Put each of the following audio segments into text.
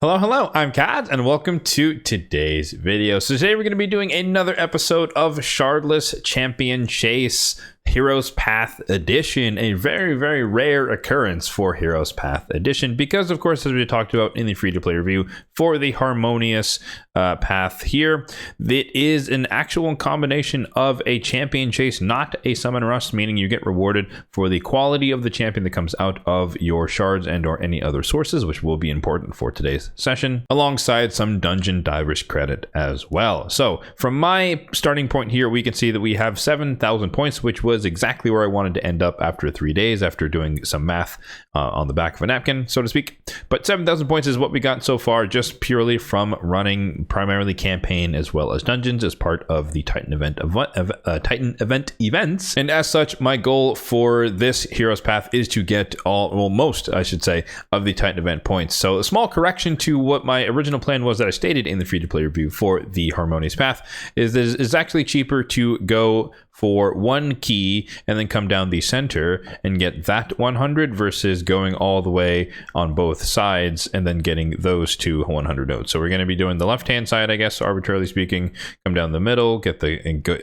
Hello, I'm Kads, and welcome to today's video. So today we're going to be doing another episode of Shardless Champion Chase Heroes Path Edition, a very, very rare occurrence for Heroes Path Edition because, of course, as we talked about in the free-to-play review for the Harmonious Path here, it is an actual combination of a champion chase, not a summon rush, meaning you get rewarded for the quality of the champion that comes out of your shards and or any other sources, which will be important for today's session, alongside some dungeon divers credit as well. So from my starting point here, we can see that we have 7,000 points, which was exactly where I wanted to end up after 3 days, after doing some math on the back of a napkin, so to speak. But 7,000 points is what we got so far, just purely from running primarily campaign as well as dungeons as part of the Titan event events. And as such, my goal for this Heroes Path is to get most, I should say, of the Titan event points. So a small correction to what my original plan was that I stated in the free-to-play review for the Harmonious Path is that it's actually cheaper to go for one key and then come down the center and get that 100 versus going all the way on both sides and then getting those two 100 nodes. So we're going to be doing the left hand side, I guess, arbitrarily speaking, come down the middle,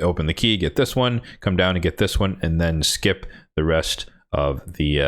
open the key, get this one, come down and get this one, and then skip the rest of the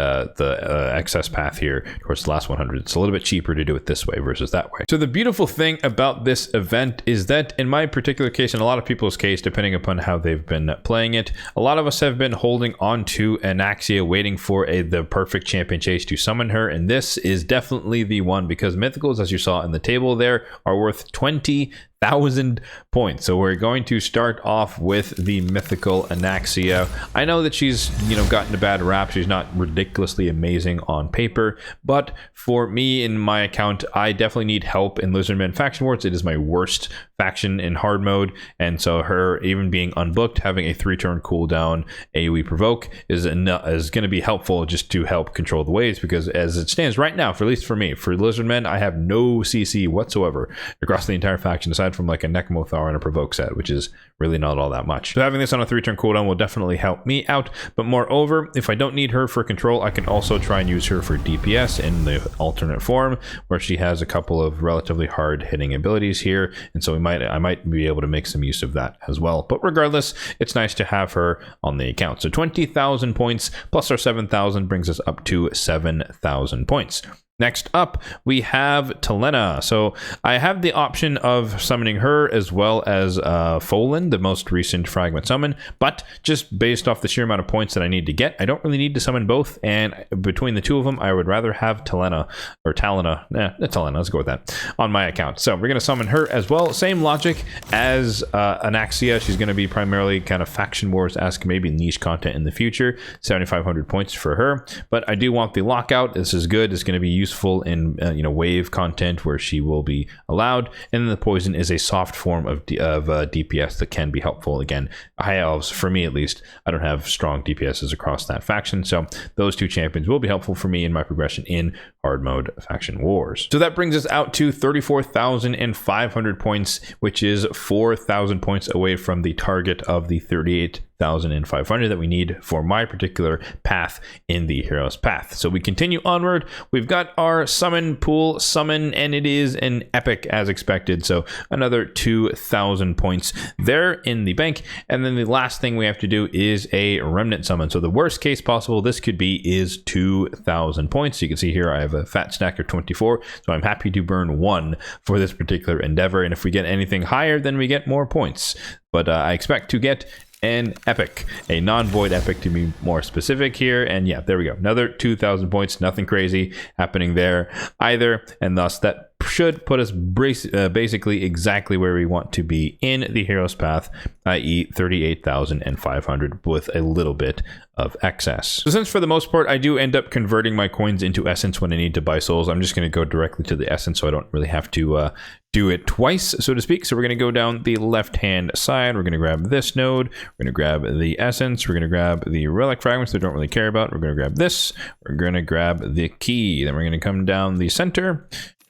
excess path here towards the last 100. It's a little bit cheaper to do it this way versus that way. So the beautiful thing about this event is that in my particular case, and a lot of people's case, depending upon how they've been playing it, a lot of us have been holding on to Anaxia, waiting for the perfect champion chase to summon her, and this is definitely the one because mythicals, as you saw in the table there, are worth 20,000 points. So we're going to start off with the mythical Anaxia. I know that she's, gotten a bad rap. She's not ridiculously amazing on paper, but for me in my account, I definitely need help in Lizardmen Faction Wars. It is my worst faction in hard mode, and so her even being unbooked, having a 3-turn cooldown AoE provoke is going to be helpful just to help control the waves, because as it stands right now, at least for me, for Lizardmen, I have no CC whatsoever across the entire faction aside from like a Necmothar and a provoke set, which is really not all that much. So having this on a 3-turn cooldown will definitely help me out, but moreover, if I don't need her for control, I can also try and use her for DPS in the alternate form, where she has a couple of relatively hard hitting abilities here, and so I might be able to make some use of that as well. But regardless, it's nice to have her on the account. So 20,000 points plus our 7,000 brings us up to 7,000 points. Next up, we have Telena. So I have the option of summoning her as well as Folan, the most recent fragment summon, but just based off the sheer amount of points that I need to get, I don't really need to summon both, and between the two of them, I would rather have Telena, let's go with that, on my account. So we're going to summon her as well. Same logic as Anaxia. She's going to be primarily kind of Faction Wars-esque, maybe niche content in the future. 7,500 points for her, but I do want the lockout. This is good. It's going to be useful in wave content where she will be allowed, and then the poison is a soft form of DPS that can be helpful. Again, high elves, for me at least, I don't have strong DPSs across that faction, so those two champions will be helpful for me in my progression in hard mode faction wars. So that brings us out to 34,500 points, which is 4,000 points away from the target of the 38,500 that we need for my particular path in the Heroes Path. So we continue onward. We've got our summon pool summon, and it is an epic as expected. So another 2,000 points there in the bank. And then the last thing we have to do is a remnant summon. So the worst case possible this could be is 2,000 points. You can see here I have a fat stack of 24. So I'm happy to burn 1 for this particular endeavor. And if we get anything higher, then we get more points. But I expect to get an epic, a non-void epic to be more specific here. And yeah, there we go. Another 2,000 points. Nothing crazy happening there either. And thus that should put us basically exactly where we want to be in the Heroes Path, i.e. 38,500 with a little bit of excess. So since for the most part I do end up converting my coins into essence when I need to buy souls, I'm just going to go directly to the essence so I don't really have to do it twice, so to speak. So we're going to go down the left hand side. We're going to grab this node. We're going to grab the essence. We're going to grab the relic fragments that we don't really care about. We're going to grab this. We're going to grab the key. Then we're going to come down the center,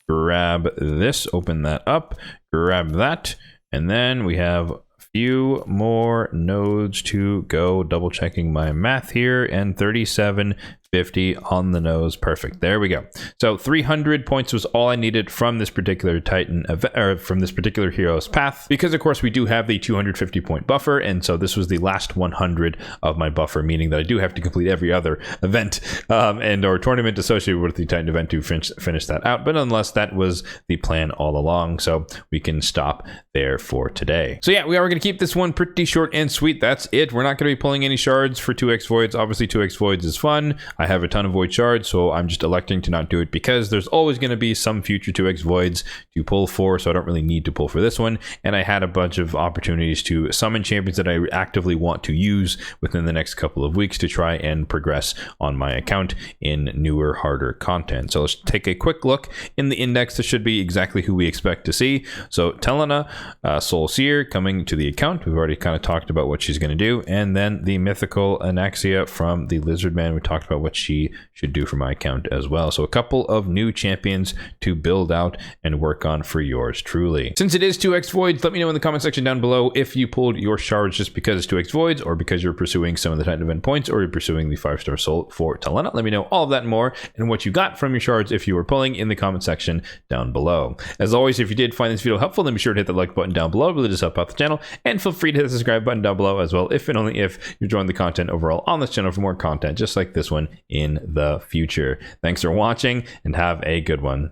grab this, open that up, grab that, and then we have few more nodes to go. Double checking my math here, and 37 50 on the nose. Perfect. There we go. So 300 points was all I needed from this particular Titan event, or from this particular Hero's Path, because of course we do have the 250 point buffer, and so this was the last 100 of my buffer, meaning that I do have to complete every other event and or tournament associated with the Titan event to finish that out. But nonetheless, that was the plan all along, so we can stop there for today. So yeah, we are going to keep this one pretty short and sweet. That's it. We're not going to be pulling any shards for 2x voids. Obviously 2x voids is fun. I have a ton of void shards, so I'm just electing to not do it because there's always going to be some future 2x voids to pull for, so I don't really need to pull for this one. And I had a bunch of opportunities to summon champions that I actively want to use within the next couple of weeks to try and progress on my account in newer, harder content. So let's take a quick look in the index. This should be exactly who we expect to see. So Telena, Soul Seer coming to the account. We've already kind of talked about what she's going to do. And then the mythical Anaxia from the Lizard Man. We talked about what she should do for my account as well. So a couple of new champions to build out and work on for yours truly. Since it is 2x voids, let me know in the comment section down below if you pulled your shards just because it's 2x voids, or because you're pursuing some of the Titan event points, or you're pursuing the 5-star soul for Telena. Let me know all of that and more, and what you got from your shards if you were pulling, in the comment section down below. As always, if you did find this video helpful, then be sure to hit the like button down below. It really does help out the channel, and feel free to hit the subscribe button down below as well, if and only if you're enjoying the content overall on this channel for more content just like this one in the future. Thanks for watching, and have a good one.